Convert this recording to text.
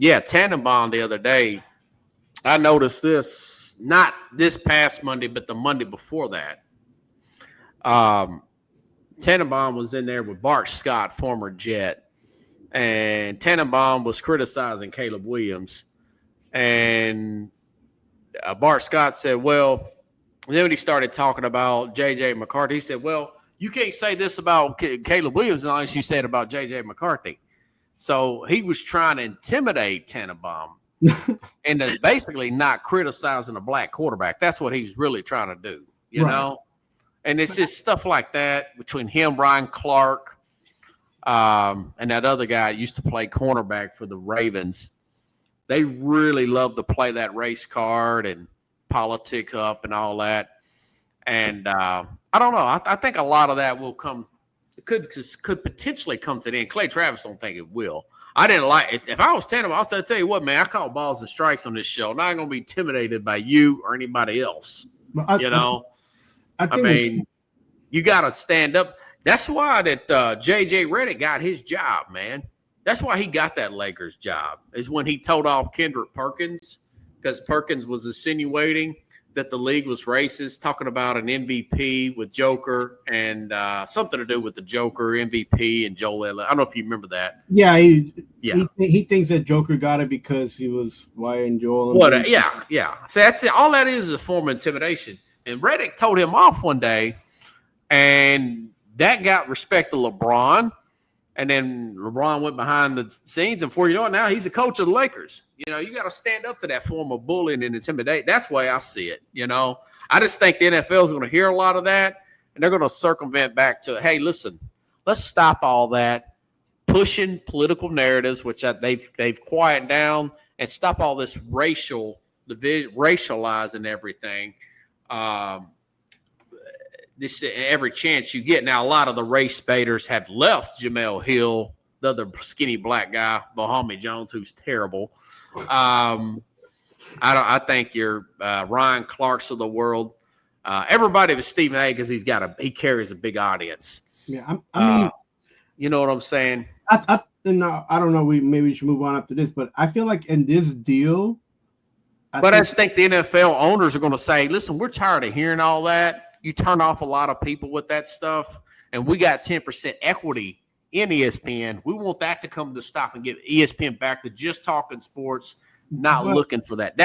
Yeah, Tannenbaum the other day, I noticed this, not this past Monday, but the Monday before that. Tannenbaum was in there with Bart Scott, former Jet, and Tannenbaum was criticizing Caleb Williams. And Bart Scott said, well, and then when he started talking about J.J. McCarthy, he said, well, you can't say this about Caleb Williams unless you said about J.J. McCarthy. So he was trying to intimidate Tannenbaum and basically not criticizing a black quarterback. That's what he was really trying to do, you know? And it's just stuff like that between him, Ryan Clark, and that other guy used to play cornerback for the Ravens. They really love to play that race card and politics up and all that. And I don't know. I think a lot of that will come. It could potentially come to the end. Clay Travis don't think it will. I didn't like it. If I was Tannenbaum, I said, tell you what, man, I call balls and strikes on this show. I'm not going to be intimidated by you or anybody else. I mean, you got to stand up. That's why that J.J. Redick got his job, man. That's why he got that Lakers job, is when he told off Kendrick Perkins, because Perkins was insinuating that the league was racist, talking about an MVP with Joker and something to do with the Joker, MVP, and Joel Elliott. I don't know if you remember that. Yeah, he thinks that Joker got it because he was white and Joel. Yeah. So that's it. All that is a form of intimidation. And Redick told him off one day, and that got respect to LeBron. And then LeBron went behind the scenes, and before you know it, now he's the coach of the Lakers. You know, you got to stand up to that form of bullying and intimidate. That's the way I see it. You know, I just think the NFL is going to hear a lot of that, and they're going to circumvent back to, hey, listen, let's stop all that pushing political narratives, which they've quieted down, and stop all this racializing everything. This every chance you get. Now, a lot of the race baiters have left Jamel Hill, the other skinny black guy, Bahami Jones, who's terrible. I think you're Ryan Clark's of the world. Everybody but Stephen A, because he carries a big audience. Yeah, I mean, you know what I'm saying? I don't know. Maybe we should move on after this, but I feel like in this deal, I just think the NFL owners are going to say, listen, we're tired of hearing all that. You turn off a lot of people with that stuff, and we got 10% equity in ESPN. We want that to come to stop and get ESPN back to just talking sports, not looking for that.